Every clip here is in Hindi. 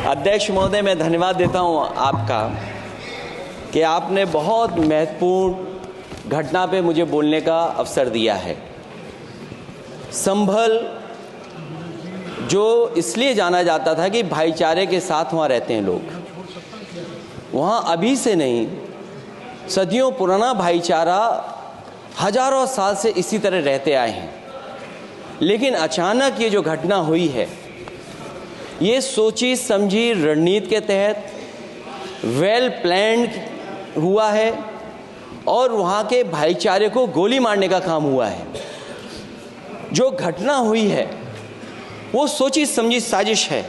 अध्यक्ष महोदय, मैं धन्यवाद देता हूं आपका कि आपने बहुत महत्वपूर्ण घटना पे मुझे बोलने का अवसर दिया है। संभल जो इसलिए जाना जाता था कि भाईचारे के साथ वहाँ रहते हैं लोग, वहाँ अभी से नहीं, सदियों पुराना भाईचारा हजारों साल से इसी तरह रहते आए हैं। लेकिन अचानक ये जो घटना हुई है, ये सोची समझी रणनीति के तहत वेल प्लान्ड हुआ है और वहाँ के भाईचारे को गोली मारने का काम हुआ है। जो घटना हुई है वो सोची समझी साजिश है।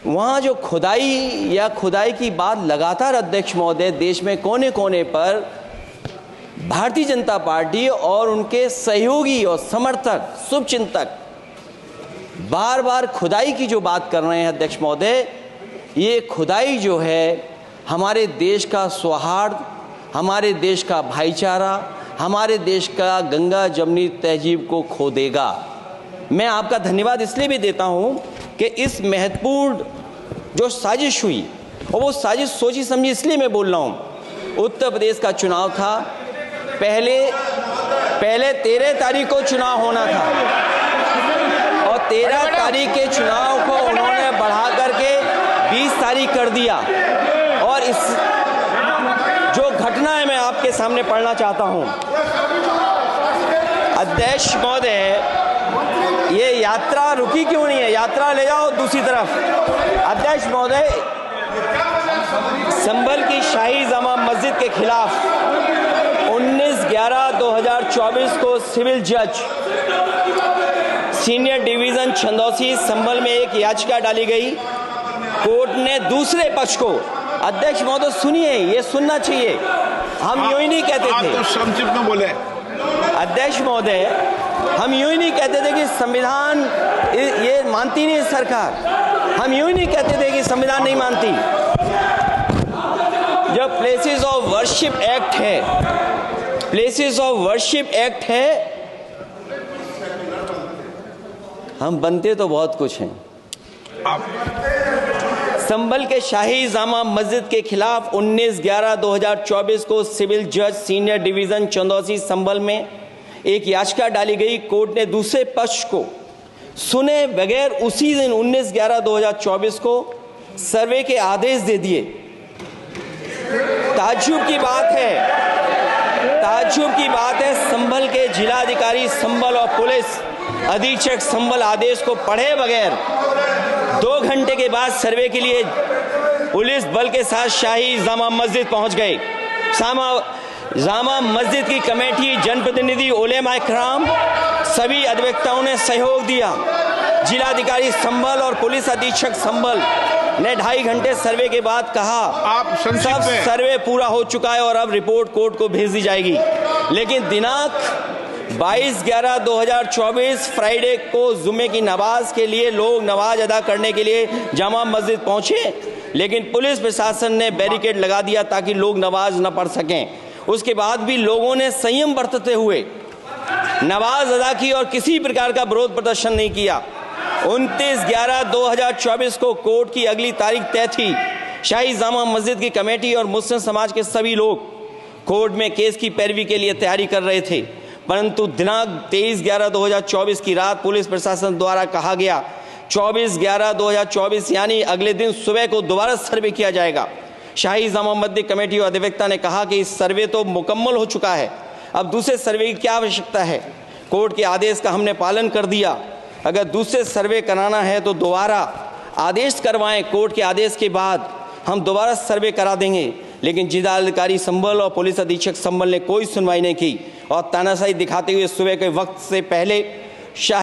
वहाँ जो खुदाई की बात लगातार अध्यक्ष महोदय देश में कोने कोने पर भारतीय जनता पार्टी और उनके सहयोगी और समर्थक शुभचिंतक बार बार खुदाई की जो बात कर रहे हैं अध्यक्ष महोदय, ये खुदाई जो है हमारे देश का सौहार्द, हमारे देश का भाईचारा, हमारे देश का गंगा जमनी तहजीब को खो देगा। मैं आपका धन्यवाद इसलिए भी देता हूं कि इस महत्वपूर्ण जो साजिश हुई, और वो साजिश सोची समझी इसलिए मैं बोल रहा हूं। उत्तर प्रदेश का चुनाव था, पहले 13 तारीख को चुनाव होना था और 13 तारीख के चुनाव को उन्होंने बढ़ा करके 20 तारीख कर दिया। और इस जो घटना है मैं आपके सामने पढ़ना चाहता हूं। अध्यक्ष महोदय, ये यात्रा रुकी क्यों नहीं है? यात्रा ले जाओ दूसरी तरफ। अध्यक्ष महोदय, संभल की शाही जामा मस्जिद के खिलाफ 19/11/2024 को सिविल जज सीनियर डिवीजन छंदौसी संभल में एक याचिका डाली गई। कोर्ट ने दूसरे पक्ष को, अध्यक्ष महोदय सुनिए, ये सुनना चाहिए, हम यूं ही नहीं कहते थे, आप तो संक्षिप्त में बोले। अध्यक्ष महोदय, हम यूं ही नहीं कहते थे कि संविधान ये मानती नहीं सरकार, हम यूं ही नहीं कहते थे कि संविधान नहीं मानती। जब प्लेसेस ऑफ वर्शिप एक्ट है, प्लेसेस ऑफ वर्शिप एक्ट है, हम बनते तो बहुत कुछ हैं। संभल के शाही जामा मस्जिद के खिलाफ 19/11/2024 को सिविल जज सीनियर डिवीजन चंदौसी संभल में एक याचिका डाली गई। कोर्ट ने दूसरे पक्ष को सुने बगैर उसी दिन 19/11/2024 को सर्वे के आदेश दे दिए। ताज्जुब की बात है, संभल के जिलाधिकारी संभल और पुलिस अधीक्षक संभल आदेश को पढ़े बगैर 2 घंटे के बाद सर्वे के लिए पुलिस बल के साथ शाही जामा मस्जिद पहुंच गए। जामा मस्जिद की कमेटी, जनप्रतिनिधि, उलेमा इकराम, सभी अधिवक्ताओं ने सहयोग दिया। जिलाधिकारी संभल और पुलिस अधीक्षक संभल ने 2.5 घंटे सर्वे के बाद कहा सब सर्वे पूरा हो चुका है और अब रिपोर्ट कोर्ट को भेज दी जाएगी। लेकिन दिनांक 22/11/2024 फ्राइडे को जुम्मे की नमाज के लिए लोग नमाज अदा करने के लिए जामा मस्जिद पहुंचे, लेकिन पुलिस प्रशासन ने बैरिकेड लगा दिया ताकि लोग नमाज न पढ़ सकें। उसके बाद भी लोगों ने संयम बरतते हुए नमाज अदा की और किसी प्रकार का विरोध प्रदर्शन नहीं किया। 29/11/2024 को कोर्ट की अगली तारीख तय थी। शाही जामा मस्जिद की कमेटी और मुस्लिम समाज के सभी लोग कोर्ट में केस की पैरवी के लिए तैयारी कर रहे थे, परंतु दिनांक 23/11/2024 की रात पुलिस प्रशासन द्वारा कहा गया 24/11/2024 यानी अगले दिन सुबह को दोबारा सर्वे किया जाएगा। शाही जामा मस्जिद कमेटी और अधिवक्ता ने कहा कि इस सर्वे तो मुकम्मल हो चुका है, अब दूसरे सर्वे की क्या आवश्यकता है? कोर्ट के आदेश का हमने पालन कर दिया। अगर दूसरे सर्वे कराना है तो दोबारा आदेश करवाएं, कोर्ट के आदेश के बाद हम दोबारा सर्वे करा देंगे। लेकिन जिलाधिकारी संभल और पुलिस अधीक्षक संभल ने कोई सुनवाई नहीं की और तानाशाही दिखाते हुए सुबह के वक्त से पहले